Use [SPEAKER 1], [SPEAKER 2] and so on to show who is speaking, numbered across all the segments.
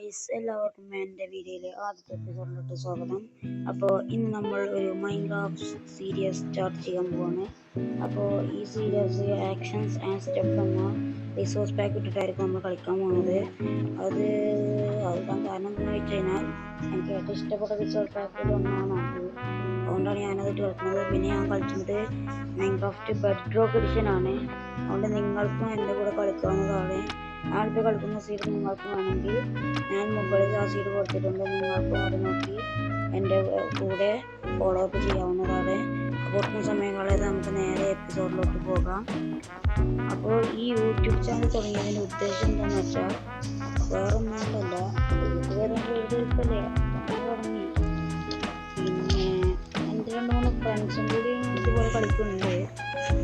[SPEAKER 1] Guys, എല്ലാവർക്കും എൻ്റെ വീഡിയോയിലെ ആദ്യത്തെ എപ്പിസോഡിലോട്ട് സ്വാഗതം. അപ്പോൾ ഇന്ന് നമ്മൾ ഒരു മൈൻക്രാഫ്റ്റ് സീരീസ് സ്റ്റാർട്ട് ചെയ്യാൻ പോവാണ്. അപ്പോൾ ഈ സീരീസ് ആക്ഷൻസ് ആൻഡ് സ്റ്റെപ്പ് എന്ന റിസോഴ്സ് പാക്ക് ഇട്ടിട്ടായിരിക്കും നമ്മൾ കളിക്കാൻ പോകുന്നത്. അത് കളിക്കാൻ കാരണം എന്താണെന്ന് വെച്ച് കഴിഞ്ഞാൽ എനിക്ക് ഏറ്റവും ഇഷ്ടപ്പെട്ട റിസോഴ്സ് പാക്കിൽ ഒന്നാണ് അത്. അതുകൊണ്ടാണ് ഞാനതിട്ട് കളിക്കുന്നത്. പിന്നെ ഞാൻ കളിക്കുന്നത് മൈൻക്രാഫ്റ്റ് ബെഡ്റോക്ക് എഡിഷൻ ആണ്. അതുകൊണ്ട് നിങ്ങൾക്കും എൻ്റെ കൂടെ കളിക്കാവുന്നതാണ്. ഞാനിപ്പോൾ കളിക്കുന്ന സീഡ് നിങ്ങൾക്ക് വേണമെങ്കിൽ ഞാൻ മുകളിൽ ആ സീഡ് കൊടുത്തിട്ടുണ്ട്. നിങ്ങൾക്കും അത് നോക്കി എൻ്റെ കൂടെ ഫോളോ അപ്പ് ചെയ്യാവുന്നതാണ്. അപ്പോൾ ഒട്ടും സമയം കളയാതെ നമുക്ക് നേരെ എപ്പിസോഡിലോട്ട് പോകാം. അപ്പോൾ ഈ യൂട്യൂബ് ചാനൽ തുടങ്ങിയതിൻ്റെ ഉദ്ദേശം എന്താണെന്ന് വെച്ചാൽ വേറൊന്നുമല്ല, എഴുതിയല്ലേ തുടങ്ങി. പിന്നെ എൻ്റെ 2-3 ഫ്രണ്ട്സും കൂടി ഇതുപോലെ കളിക്കുന്നുണ്ട്.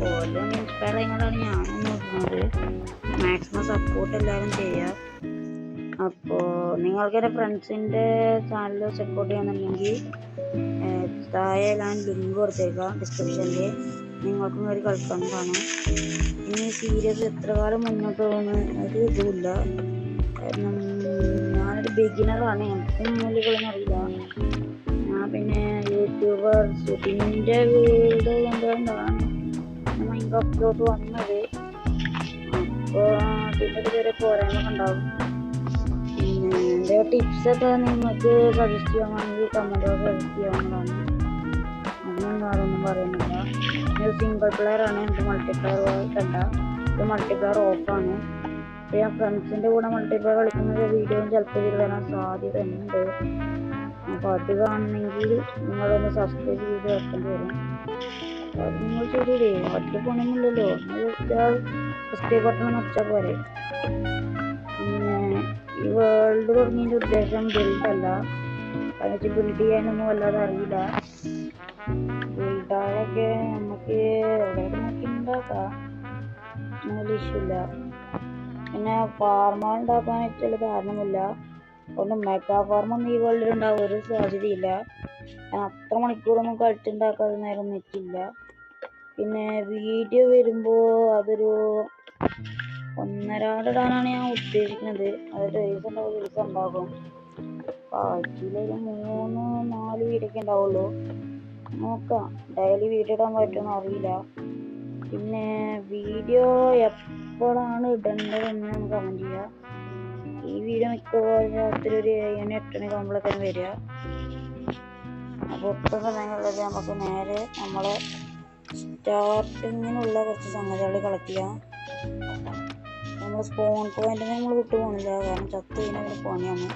[SPEAKER 1] ഓരോ ഇൻസ്പയർ ചെയ്യുന്നതാണ് ഞാനും നോക്കുന്നത്. മാക്സിമം സപ്പോർട്ട് എല്ലാവരും ചെയ്യുക. അപ്പോൾ നിങ്ങൾക്ക് എൻ്റെ ഫ്രണ്ട്സിൻ്റെ ചാനൽ സപ്പോർട്ട് ചെയ്യാന്നുണ്ടെങ്കിൽ താഴെ ഞാൻ ലിങ്ക് കൊടുത്തേക്കാം ഡിസ്ക്രിപ്ഷനിൽ. നിങ്ങൾക്കും കയറി കളിക്കാവുന്നതാണ്. ഇനി സീരീസ് എത്ര കാലം മുന്നോട്ട് പോകുന്ന ഒരു ഇതുമില്ല. കാരണം ഞാനൊരു ബിഗിനറാണ്, എനിക്കും മൂല്യങ്ങളൊന്നും അറിയില്ല. ഞാൻ പിന്നെ യൂട്യൂബേഴ്സ് പിന്നെ വീട് കൊണ്ടുകൊണ്ടാണ് മൈൻക്രാഫ്റ്റിലോട്ട് വന്നത്. അപ്പോൾ അതിൻ്റെ ചെറിയ പോരായ്മ ഉണ്ടാവും. പിന്നെ എൻ്റെ ടിപ്സൊക്കെ നിങ്ങൾക്ക് സജസ്റ്റ് ചെയ്യാമെങ്കിൽ കമൻറ്റൊക്കെ സജസ്റ്റ് ചെയ്യാവുന്നതാണ്. അതിനൊന്നും ആരൊന്നും പറയുന്നില്ല. ഇത് സിംഗിൾ പ്ലെയർ ആണ്. എനിക്ക് മൾട്ടിപ്ലെയർ കണ്ട ഇത് മൾട്ടിപ്ലെയർ ഓഫാണ്. അപ്പോൾ ഞാൻ ഫ്രണ്ട്സിൻ്റെ കൂടെ മൾട്ടിപ്ലെയർ കളിക്കുന്നത് വീഡിയോയും ചിലപ്പോൾ ഇതിൽ വരാൻ സാധ്യത ഉണ്ട്. അപ്പോൾ അത് കാണണമെങ്കിൽ നിങ്ങളൊന്ന് സബ്സ്ക്രൈബ് ചെയ്ത് വെക്കേണ്ടി വരും. അപ്പോൾ അത് നിങ്ങൾ ചെയ്തില്ലേ, ഒറ്റ പണിയൊന്നുമില്ലല്ലോ. സബ്സ്ക്രൈബ് ബട്ടൺ വെച്ചാൽ പോരെ. പിന്നെ ഈ വേൾഡ് തുടങ്ങിയതിൻ്റെ ഉദ്ദേശം ബിൽഡല്ല. കാരണം ബിൽഡ് ചെയ്യാനൊന്നും വല്ലാതെ അറിയില്ല. ബിൽഡാളൊക്കെ നമുക്ക് എവിടെയൊക്കെ നോക്കി ഉണ്ടാക്കാം, നല്ല ഇഷ്യൂ. പിന്നെ ഫാർമർ ഉണ്ടാക്കാൻ ചില കാരണമില്ല. അതുകൊണ്ട് മെഗാ ഫാർമൊന്നും ഈ വേൾഡിൽ ഉണ്ടാകാൻ ഒരു സാധ്യതയില്ല. ഞാൻ അത്ര മണിക്കൂറൊന്നും കളിച്ചുണ്ടാക്കാതെ നേരം നിൽക്കില്ല. പിന്നെ വീഡിയോ വരുമ്പോൾ അതൊരു 1.5 ഇടാനാണ് ഞാൻ ഉദ്ദേശിക്കുന്നത്. അത് ദിവസം ഉണ്ടാകും. ആഴ്ചയിലൊരു 3-4 വീഡിയോ ഒക്കെ ഉണ്ടാവുള്ളൂ. നോക്കാം, ഡെയിലി വീഡിയോ ഇടാൻ പറ്റുമെന്ന് അറിയില്ല. പിന്നെ വീഡിയോ എപ്പോഴാണ് ഇടേണ്ടതെന്ന് നമുക്ക് കമൻറ്റ് ചെയ്യാം. ഈ വീഡിയോ മിക്കവാറും രാത്രി ഒരു 7-8 മണിക്ക് ആകുമ്പോഴേക്കാണ് വരിക. അപ്പോൾ ഒട്ടും സമയങ്ങളിലത് നമുക്ക് നേരെ നമ്മളെ സ്റ്റാർട്ടിങ്ങിനുള്ള കുറച്ച് സംഗതികൾ കളക്ട് ചെയ്യാം. നമ്മൾ സ്പോൺ പോയിന്റ് നമ്മൾ വിട്ടു പോകുന്നില്ല, കാരണം ചത്ത് കഴിഞ്ഞാൽ പണിയാണ്.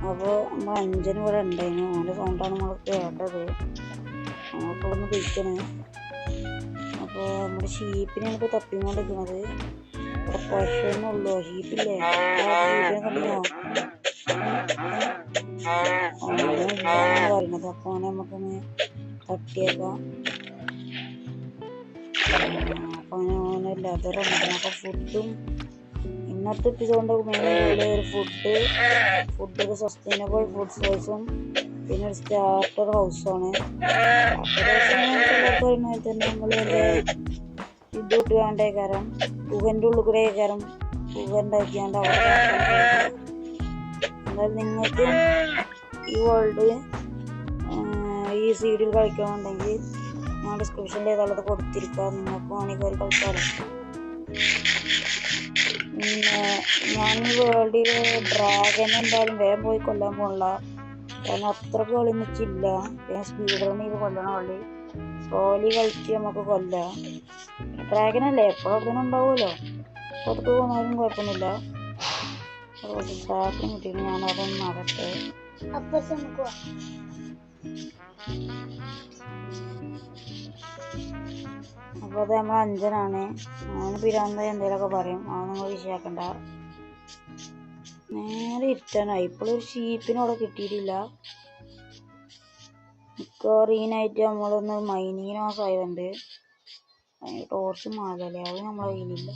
[SPEAKER 1] അപ്പോൾ നമ്മൾ അഞ്ചിന് ഇവിടെ ഉണ്ടായിരുന്നു. അതിൻ്റെ സൗണ്ടാണ് നമ്മൾ കേട്ടത്. നമ്മളിപ്പോൾ ഒന്ന് പിടിക്കണ്. അപ്പോൾ നമ്മുടെ ഷീപ്പിനെയാണ് ഇപ്പോൾ തപ്പിക്കൊണ്ടിരിക്കുന്നത്. ഇവിടെ പശുവെന്നുള്ളൂ, ഷീപ്പില്ലേ കണ്ടോ പറയുന്നത്. അപ്പോൾ അങ്ങനെ നമുക്കൊന്ന് തട്ടിയേക്കാം. അപ്പോൾ അങ്ങനെ ലെതർ ഉണ്ട്. അപ്പോൾ ഫുഡും ഇന്നത്തെ എപ്പിസോഡിൻ്റെ മെയിനായിട്ടുള്ള ഒരു ഫുഡ് ഒരു സസ്റ്റൈനബിൾ ഫുഡ് സോഴ്സും പിന്നെ ഒരു സ്റ്റാർട്ടർ ഹൗസാണ്. പറയുന്നത് തന്നെ നമ്മൾ ഇത് ഇട്ട് വേണ്ടേ കാരണം പുകൻ്റെ ഉള്ളിൽ കൂടെ കാരണം പുക ഉണ്ടാക്കിയാണ്ട് അവിടെ. എന്തായാലും നിങ്ങൾക്ക് ഈ വേൾഡ് ഈ സീഡിൽ കളിക്കണമെന്നുണ്ടെങ്കിൽ ഞാൻ ഡിസ്ക്രിപ്ഷനിൽ ഏതാളത് കൊടുത്തിരിക്കാം. നിങ്ങൾക്ക് വേണമെങ്കിൽ ഒരു കളിക്കാറ്. പിന്നെ ഞാൻ ഈ വേൾഡിൽ ഡ്രാഗനെ എന്തായാലും വേഗം പോയി കൊല്ലാൻ പോകണില്ല, കാരണം അത്രക്ക് കളി വെച്ചില്ല. പിന്നെ സ്പീഡ് റൺ ചെയ്ത് കൊല്ലണം. കളി സ്ലോലി കളിച്ച് നമുക്ക് കൊല്ലാം. ഡ്രാഗനല്ലേ എപ്പോഴും അവിടെ ഉണ്ടാവുമല്ലോ, പുറത്ത് പോകുന്നവരും കുഴപ്പമൊന്നുമില്ല. സാപ്പിന് കിട്ടിയിട്ട് ഞാനതൊന്നും നടട്ടെ. അപ്പോൾ അത് നമ്മൾ അഞ്ചനാണ്. അവന് പിരാന്തായി എന്തെങ്കിലുമൊക്കെ പറയും, അവൻ നിങ്ങൾ വിഷയാക്കണ്ട. നേരെ ഇരുട്ടാനായി. ഇപ്പോഴൊരു ഷീപ്പിനവിടെ കിട്ടിയിട്ടില്ല. മിക്കവാറും ഈ നൈറ്റ് നമ്മളൊന്ന് മൈനിങ്ങിനോ സായുണ്ട്. ടോർച്ച് മാതല്ലേ, അത് നമ്മളെ കയ്യിലില്ല.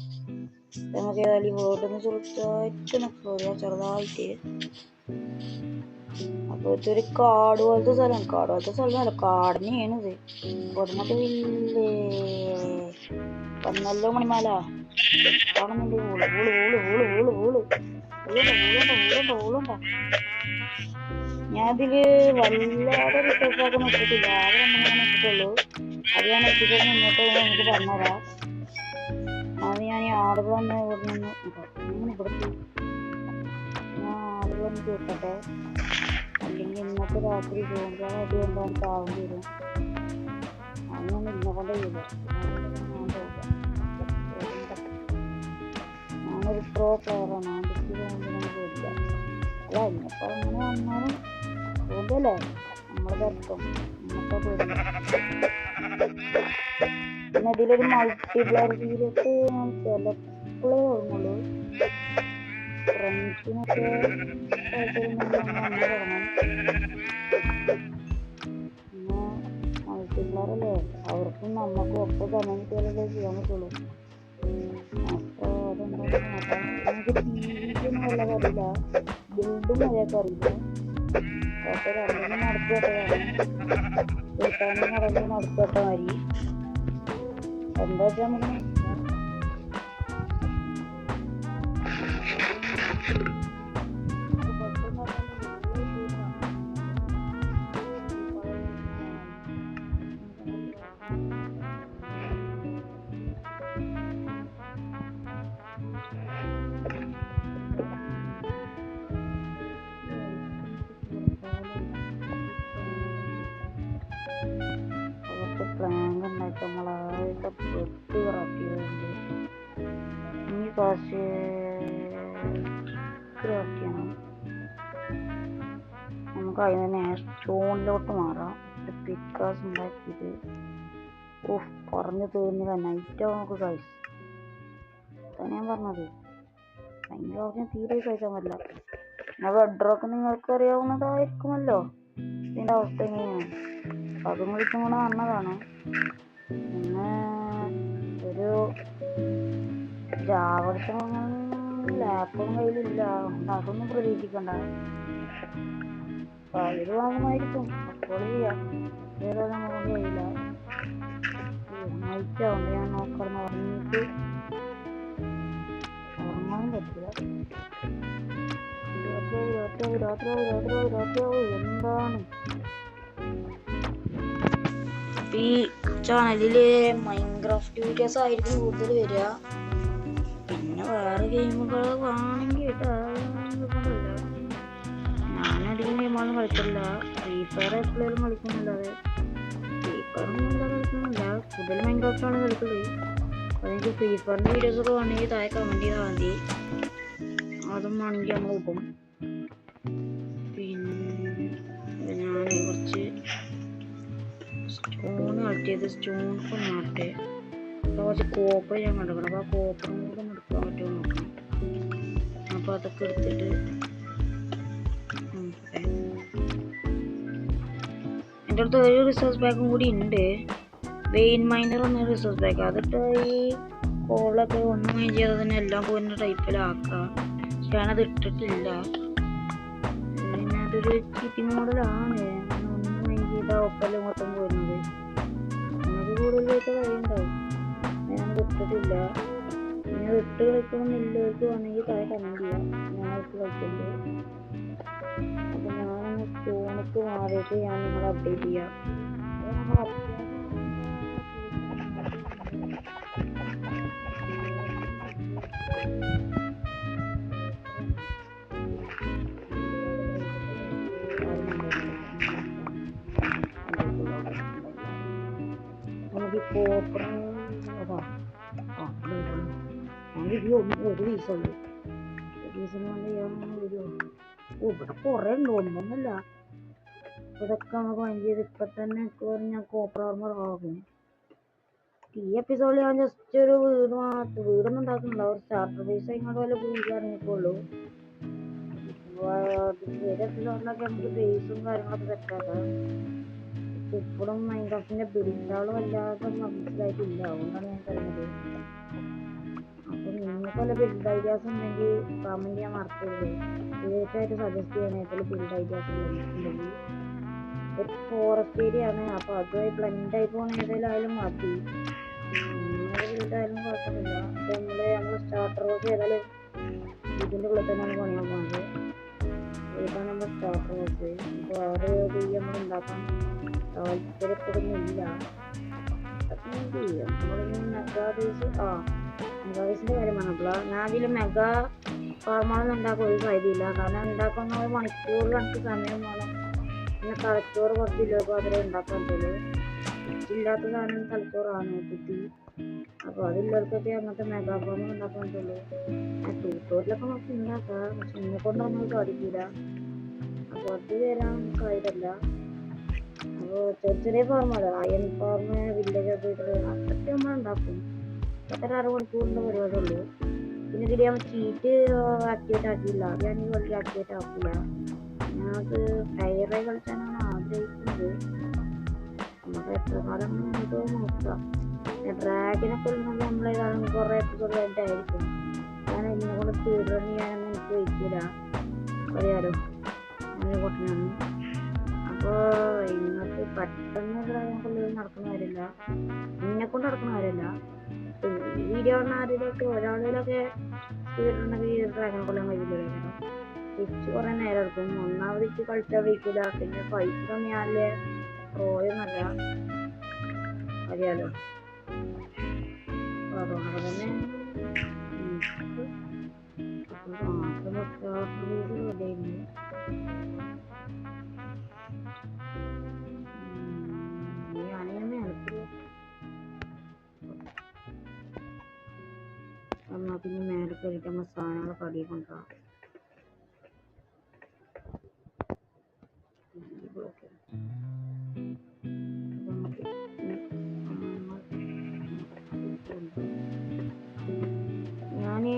[SPEAKER 1] നമുക്ക് ഏതായാലും വീട്ടിൽ നിന്ന് ചെറുതായിട്ടൊന്ന് എക്സ്പ്ലോർ ചെയ്യാം, ചെറുതായിട്ട്. അപ്പോൾ ഇതൊരു കാട് പോലത്തെ സ്ഥലമാണ്. കാട് പോലത്തെ സ്ഥലമല്ല, കാട് തന്നെയാണിത്. കൊടുങ്ങട്ട് വന്നല്ലോ മണിമാല. കാണുന്നുണ്ട്. ഊളുണ്ട. ഞാൻ ഇതില് വല്ലാതെ റിസർച്ച് ആക്കാൻ നോക്കിയിട്ടില്ല. ആകെ രണ്ടെണ്ണം നോക്കിയിട്ടുള്ളൂ. അത് ഞാൻ എത്തിക്കാൻ മുന്നോട്ട് നമുക്ക് പറഞ്ഞുതരാം. അത് ഞാൻ ഈ ആടുകൾ വന്ന് ഇവിടെ നിന്ന് ഇവിടുത്തെ ഞാൻ ആടുകൾ വന്ന് തീർക്കട്ടെ. അല്ലെങ്കിൽ ഇന്നത്തെ രാത്രി ചോദിക്കാനായിട്ട് കൊണ്ടാണ് താവേണ്ടി വരും. അങ്ങനെയൊന്നും ഇന്നെ കൊണ്ട് ചെയ്യില്ല. ഞാനൊരു പ്രോ പ്ലെയറാണ്. ആദ്യത്തെ നമുക്ക് ഇല്ല. അല്ല, ഇന്നിപ്പോ അങ്ങനെ വന്നാലും തോന്നല്ലേ നമ്മള് തരത്തും നമ്മക്ക് തോന്നില്ല. പിന്നെ ഇതിലൊരു മൾട്ടിപ്ലെയർ സീരീസ് ഞാൻ ചിലപ്പോഴേ ഓർമ്മയുള്ളൂ. ഫ്രണ്ട്സിനൊക്കെ താല്പര്യമുണ്ടെങ്കിൽ അങ്ങനെ തുടങ്ങും. പിന്നെ മൾട്ടിപ്ലെയർ അല്ലേ, അവർക്കും നമുക്കും ഒപ്പം സമയം കിട്ടിയാലേ ചെയ്യാൻ പറ്റുള്ളൂ. അപ്പോൾ അതെന്താണെന്ന് നോക്കാം. എനിക്ക് ടിവിക്കൊന്നും വല്ലതും അറിയില്ല, ബിൽഡും മര്യാദക്ക് അറിയില്ല. പക്ഷെ രണ്ടിനും നടത്തിയിട്ടതാണ് കിട്ടാനും നടന്ന് നടത്തിയിട്ട മതി. എന്താ വെച്ചാൽ നമുക്ക് പ്രാങ്ക് ഉണ്ടായിട്ട് നമ്മളായിട്ട് പെട്ട് ക്രാഫ്റ്റ് ഇനി കുറച്ച് ക്രാഫ്റ്റ് ചെയ്യണം. നമുക്ക് അതിന് തന്നെ സ്റ്റോണിലോട്ട് മാറാം. പിക്കാസ് ഉണ്ടാക്കിയത് പറഞ്ഞു തീർന്നില്ല. നൈറ്റാവും നമുക്ക് കഴിച്ചു. അതാണ് ഞാൻ പറഞ്ഞത്, ഭയങ്കര തീരെ കഴിക്കാൻ പറ്റില്ല. പിന്നെ ബെഡ്റോക്ക് നിങ്ങൾക്ക് അറിയാവുന്നതായിരിക്കുമല്ലോ ഇതിൻ്റെ അവസ്ഥ എങ്ങനെയാണ്. അതും വിളിച്ചും കൂടെ വന്നതാണ്. പിന്നെ ഒരു ജാവർഷം ലാപ്പൊന്നും കയ്യിലില്ല, അതൊന്നും പ്രതീക്ഷിക്കണ്ട. ഇത് വാങ്ങുമായിരിക്കും, അപ്പോൾ ചെയ്യാം. വേറെ നമുക്ക് കഴിയില്ല. നൈറ്റ് ആവുണ്ട്. ഞാൻ നോക്കണം ഉറങ്ങിയിട്ട് ഉറങ്ങാനും പറ്റില്ല. രാത്രിയാവും എന്താണ്. ഈ ചാനലില് മൈൻക്രാഫ്റ്റ് വീഡിയോസ് ആയിരിക്കും കൂടുതൽ വരിക. പിന്നെ വേറെ ഗെയിമുകൾ വേണമെങ്കിൽ ഞാനധികം ഗെയിമൊന്നും കളിക്കില്ല. ഫ്രീ ഫയർ എപ്പോഴും കളിക്കുന്നില്ലാതെ ഫ്രീ ഫയറൊന്നും ഇല്ലാതെ കളിക്കുന്നില്ല. കൂടുതൽ മൈൻക്രാഫ്റ്റാണ് കളിക്കുന്നത്. അതെനിക്ക് ഫ്രീ ഫയറിൻ്റെ വീഡിയോസൊക്കെ വേണമെങ്കിൽ താഴെ കമൻറ്റ് ചെയ്താൽ മതി, അതും വേണമെങ്കിൽ നമ്മൾ ഇടും. പിന്നെ ഞാൻ കുറച്ച് സ്റ്റോൺ കളക്ട് ചെയ്ത് സ്റ്റോണൊക്കെ മാറട്ടെ. അപ്പോൾ കുറച്ച് കോപ്പർ ഞാൻ കണ്ടെക്കണം. അപ്പോൾ ആ കോപ്പറും കൂടെ ഒന്ന് എടുക്കാൻ പറ്റുമോ നോക്കണം. അപ്പോൾ അതൊക്കെ എടുത്തിട്ട് എൻ്റെ അടുത്ത് ഒരു റിസോഴ്സ് പാക്കും കൂടി ഉണ്ട്. വെയിൻ മൈനർ എന്ന റിസോഴ്സ് പാക്ക്. അതിട്ട് ഈ കോളൊക്കെ ഒന്നും മൈൻ ചെയ്യാതെ തന്നെ എല്ലാം പോകുന്ന ടൈപ്പിലാക്കാം. പക്ഷെ ഞാനത് ഇട്ടിട്ടില്ല. പിന്നെ അതൊരു ചിറ്റി മോഡലാണ്. ഒന്നും മൈൻ ചെയ്താൽ ഒപ്പെല്ലാം മൊത്തം പോരുന്നത്. നമുക്ക് കൂടുതലായിട്ട് കഴിയുണ്ടാവും. ഞാനത് ഇട്ടിട്ടില്ല. പിന്നെ അത് ഇട്ട് കളിക്കണമെന്നില്ലവർക്ക് വേണമെങ്കിൽ താഴെ കമൻറ്റ് ചെയ്യാം. ഞാൻ ഇട്ട് കളിക്കുമ്പോൾ. അപ്പോൾ ഞാനൊന്ന് സ്റ്റോണിക്ക് മാറിയിട്ട് ഞാൻ നിങ്ങളെ അപ്ഡേറ്റ് ചെയ്യാം. അത് നമ്മൾ നമുക്ക് കോപ്പർ ഒരു പീസുള്ളൂ. ഒരു പീസിന് കൊണ്ട് ചെയ്യാൻ വരുമോ? ഇവിടെ കുറേ ഉണ്ട്, ഒന്നൊന്നുമില്ല. ഇതൊക്കെ നമുക്ക് മൈൻഡ് ചെയ്ത് ഇപ്പം തന്നെ ഞാൻ കോപ്പർ ആർമർ ആകും. ഈ എപ്പിസോഡിൽ ഞാൻ ജസ്റ്റ് ഒരു വീടൊന്നും ഉണ്ടാക്കുന്നില്ല. ഒരു സ്റ്റാർട്ടർ ബേസ് ഇങ്ങോട്ട് വല്ല വീട് ഇറങ്ങിക്കോളൂ. എപ്പിസോഡിലൊക്കെ നമുക്ക് ബേസും കാര്യങ്ങളൊക്കെ സെറ്റാക്കാം. ഇപ്പോഴും മൈൻക്രാഫ്റ്റിന്റെ ബിൽഡുകൾ വല്ലാതെ മനസ്സിലായിട്ടില്ല, അതുകൊണ്ടാണ് ഞാൻ പറയുന്നത്. അപ്പം നിങ്ങൾക്ക് വല്ല ബിൽഡ് ഐഡിയാസ് ഉണ്ടെങ്കിൽ കമൻറ്റ് ചെയ്യാൻ മറക്കരുത്. തീർച്ചയായിട്ടും സജസ്റ്റ് ചെയ്യണേ ബിൽഡ് ഐഡിയാസ് ഉണ്ടെങ്കിൽ. ഒരു ഫോറസ്റ്റ് ഏരിയ ആണ്, അപ്പോൾ അതുമായി ബ്ലെൻഡായി പോകുന്ന ഏതെങ്കിലും മതി. ബിൽഡായാലും കുഴപ്പമില്ല. അപ്പോൾ നമ്മൾ സ്റ്റാർട്ടർ ബോക്സ് ഏതായാലും ഇതിൻ്റെ ഉള്ളിൽ തന്നെയാണ് പണിയാൻ പോകുന്നത്. ഇതാണ് നമ്മുടെ സ്റ്റാർട്ടർ ബോക്സ്. അപ്പോൾ വേറെ നമ്മൾ ഉണ്ടാക്കാൻ താല്പര്യപ്പെടുന്നില്ല. നമ്മളിങ്ങനെ മെഗാബേസിൻ്റെ കാര്യം പറഞ്ഞപ്പോൾ ഞാൻ അതിൽ മെഗാ ഫാർമാണെന്ന് ഉണ്ടാക്കാൻ ഒരു സാധ്യതയില്ല. കാരണം ഉണ്ടാക്കുന്ന മണിക്കൂറിൽ എനിക്ക് സമയം വേണം. പിന്നെ തലച്ചോറ് കുറച്ച് കിലോക്ക് മാത്രമേ ഉണ്ടാക്കാൻ പറ്റുള്ളൂ. ഇല്ലാത്ത സാധനം തലച്ചോറാണ് ബുദ്ധി. അപ്പോൾ അതിലുള്ളവർക്കൊക്കെ അങ്ങനത്തെ മെഗാ ഫാം ഉണ്ടാക്കാൻ പറ്റുള്ളൂ. ട്യൂട്ടോറിയലൊക്കെ നമുക്ക് ഉണ്ടാക്കാം, പക്ഷെ എന്നെ കൊണ്ടൊന്നും സാധിക്കില്ല. അപ്പോൾ അത് വരാൻ സാധ്യതയില്ല. അപ്പോൾ ചെറിയ ഫാർമല്ല, അയൺ ഫാം, വില്ലേജ് ഓപ്പറേറ്റർ അതൊക്കെ നമ്മൾ ഉണ്ടാക്കും. അത്ര 6 മണിക്കൂറിൻ്റെ പരിപാടിയുള്ളൂ. പിന്നെ ഇതിൽ നമ്മൾ ചീറ്റ് ആക്ടിവേറ്റ് ആക്കിയില്ല. ഞാൻ ഈ കളി ആക്ടിവേറ്റ് ആക്കില്ല. ഞങ്ങൾക്ക് ഫയറായി കളിച്ചാനാണ് ആഗ്രഹിക്കുന്നത്. നമുക്ക് എത്ര കാലം നമുക്ക് നോക്കാം. ഡ്രാഗനൊക്കെ ഉണ്ടെങ്കിൽ നമ്മളേതായാലും കുറേ എപ്പിസോഡ് കഴിഞ്ഞിട്ടായിരിക്കും. ഞാൻ ഇതിനെ കൊണ്ട് സ്പീഡ് റൺ ചെയ്യാനൊന്നും എനിക്ക് വയ്ക്കില്ല, അറിയാലോ. അങ്ങനെ പൊട്ടനാണ്. അപ്പോൾ ഇന്നത്തെ പെട്ടെന്ന് ഡ്രാഗനൊക്കെ നടക്കുന്ന കാര്യമില്ല, എന്നെക്കൊണ്ട് നടക്കുന്ന കാര്യമില്ല. ഈ വീഡിയോ കാണുന്ന ആരെങ്കിലുമൊക്കെ ഒരാളിലൊക്കെ സ്പീഡ് റണ്ണൊക്കെ ഡ്രാഗനെ കൊല്ലാൻ കഴിയില്ല. തിരിച്ച് കുറേ നേരം എടുക്കും. ഒന്നാമത് ഇച്ച് കളിച്ചാൽ വയ്ക്കില്ല. പിന്നെ ഫൈറ്റിലൊന്നും ഞാനില്ലേ പ്രോയൊന്നല്ല, അറിയാലോ. അതുകൊണ്ടൊക്കെ തന്നെ എന്നാൽ പിന്നെ മേലെ കയറിയിട്ട് നമ്മൾ സാധനങ്ങളൊക്കെ അടിയിൽ കൊണ്ടുപോകാം. ഞാൻ ഈ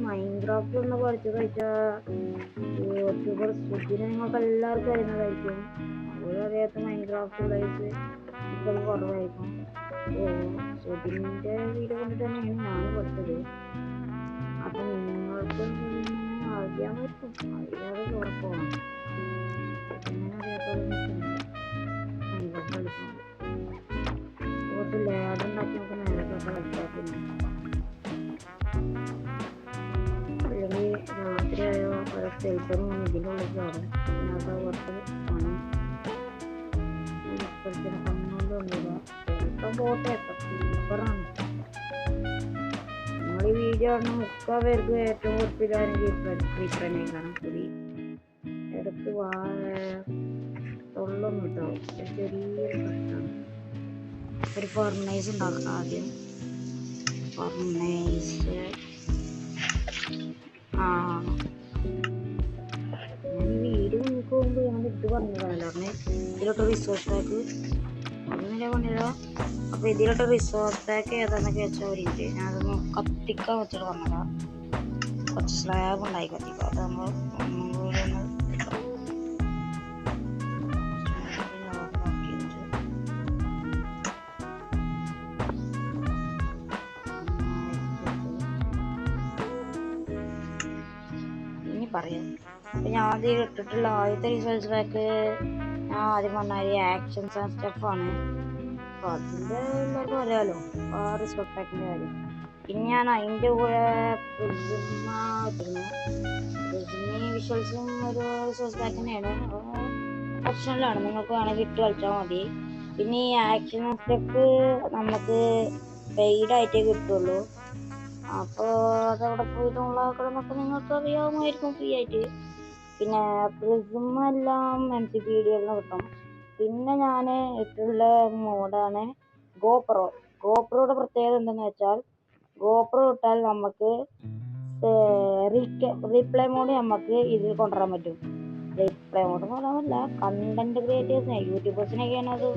[SPEAKER 1] മൈൻക്രാഫ്റ്റ് ഒന്ന് പഠിച്ചത് വെച്ചാൽ യൂട്യൂബർ സുജിനെ നിങ്ങൾക്ക് എല്ലാവർക്കും അറിയുന്നതായിരിക്കും. അവരറിയാത്ത മൈൻക്രാഫ്റ്റ് പ്ലേസ് ഇപ്പം കുറവായിരിക്കും. സുജിൻ്റെ വീഡിയോ കണ്ടിട്ട് തന്നെയാണ് ഞാൻ പഠിച്ചത്. അപ്പം നിങ്ങൾക്ക് അറിയാമായിരിക്കും, അറിയാതെ കുഴപ്പമാണ്. അങ്ങനെ അറിയാത്തത് കളിക്കുന്നത് കുറച്ച് ലാഡുണ്ടാക്കി നമുക്ക് നേരത്തെ കളിച്ചാൽ പിന്നെ അല്ലെങ്കിൽ രാത്രിയായോ പല സ്ഥലത്തും ഇതിൻ്റെ ഉള്ളിൽ കയറും. അതിനകത്ത് കുറച്ച് പണം കണ്ണുകൊണ്ടൊന്നുമില്ല. ചിലപ്പം പോട്ടെ, സൂപ്പറാണ്. നമ്മൾ ഈ വീഡിയോ കാണുന്ന 30 പേർക്ക് ഏറ്റവും ഉറപ്പില്ലാണെങ്കിൽ ക്രീപ്പറിനേക്കാണ് കൂടി ഇടയ്ക്ക് തൊള്ളൊന്നും കിട്ടോ. ചെറിയൊരു പ്രശ്നമാണ്. ഒരു ഫർണൈസ് ഉണ്ടാക്കാം. ആദ്യം ഫർണൈസ് ഞാൻ ഈ വീഡിയോ നിങ്ങൾക്ക് മുമ്പ് ഞാൻ ഇത് പറഞ്ഞതല്ലോ, ഇതിലോട്ട് റിസോഴ്സ് പാക്ക് അതൊന്നും പറഞ്ഞല്ലോ. അപ്പോൾ ഇതിലോട്ട് റിസോഴ്സ് പാക്ക് ഏതാണെന്നൊക്കെ വെച്ചാൽ ഒരു മിനിറ്റ് ഞാനതൊന്ന് കത്തിക്കാൻ വെച്ചിട്ട് പറഞ്ഞതാ. കുറച്ച് സ്ലാബ് ഉണ്ടായി കത്തിക്കുക. അത് നമ്മൾ ഒന്നും കൂടി ഒന്ന് പറയാം. അപ്പം ഞാൻ ആദ്യം ഇട്ടിട്ടുള്ള ആദ്യത്തെ റിസൾട്ട്സ് പാക്ക് ഞാൻ ആദ്യം പറഞ്ഞ ആക്ഷൻസ് ആൻഡ് സ്റ്റഫാണ്. അപ്പോൾ അതിൻ്റെ എല്ലാവർക്കും അറിയാമല്ലോ ആ റിസൾട്ട് പാക്കിൻ്റെ കാര്യം. പിന്നെ ഞാൻ അതിൻ്റെ കൂടെ പ്രിസിമ വിഷ്വൽസും ഒരു റിസോഴ്സ് പാക്ക് തന്നെയാണ്. ഓപ്ഷനിലാണ്, നിങ്ങൾക്ക് വേണമെങ്കിൽ ഇട്ട് കളിച്ചാൽ മതി. പിന്നെ ഈ ആക്ഷൻ ആൻഡ് സ്റ്റഫ് നമുക്ക് പെയ്ഡായിട്ടേ കിട്ടുള്ളൂ. അപ്പോൾ അതവിടെ പോയി ഡൗൺലോഡാക്കണമെന്നൊക്കെ നിങ്ങൾക്ക് അറിയാവുമായിരിക്കും ഫ്രീ ആയിട്ട്. പിന്നെ പ്രിസം എല്ലാം NCPDയിൽ കിട്ടും. പിന്നെ ഞാൻ ഇട്ടുള്ള മോഡാണ് ഗോപ്രോയുടെ പ്രത്യേകത എന്തെന്ന് വെച്ചാൽ ഗോപ്രോ ഇട്ടാൽ നമുക്ക് റീപ്ലേ മോഡ് നമുക്ക് ഇതിൽ കൊണ്ടുവരാൻ പറ്റും. റീപ്ലേ മോഡ് എന്ന് പറയാൻ പറ്റില്ല, കണ്ടന്റ് ക്രിയേറ്റേഴ്സിനെ യൂട്യൂബേഴ്സിനൊക്കെയാണ് അത്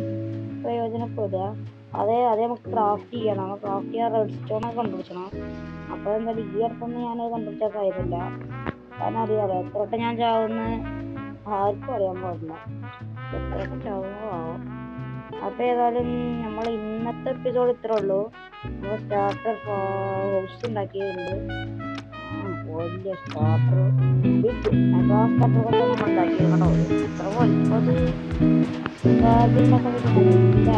[SPEAKER 1] പ്രയോജനപ്പെടുക. അതേ നമുക്ക് ക്രാഫ്റ്റ് ചെയ്യണം. നമ്മൾ ക്രാഫ്റ്റ് ചെയ്യാൻ റെഡ് സ്റ്റോണൊക്കെ കണ്ടുപിടിക്കണം. അപ്പോൾ എന്തായാലും ഈ അടുത്തൊന്നും ഞാനത് കണ്ടുപിടിച്ചാൽ കാര്യമില്ല. കാരണം അറിയാമല്ലോ എത്രവട്ടം ഞാൻ ചാവുമെന്ന് ആർക്കും അറിയാൻ പാടില്ല. എത്രവട്ടം ചാവുമോ ആവും. അപ്പോൾ ഏതായാലും നമ്മൾ ഇന്നത്തെ എപ്പിസോഡ് ഇത്രേ ഉള്ളൂ. നമ്മൾ സ്റ്റാർട്ടർ ഹൗസ് ഉണ്ടാക്കിയിട്ടുണ്ട്. വലിയ സ്റ്റാർട്ടർ ബിഗ് മെഗാ സ്റ്റാർട്ടറുകളൊക്കെ നമ്മൾ ഉണ്ടാക്കിയിരിക്കണോ ഇത്ര വലിപ്പത് ഉണ്ടാക്കാൻ പറ്റില്ല.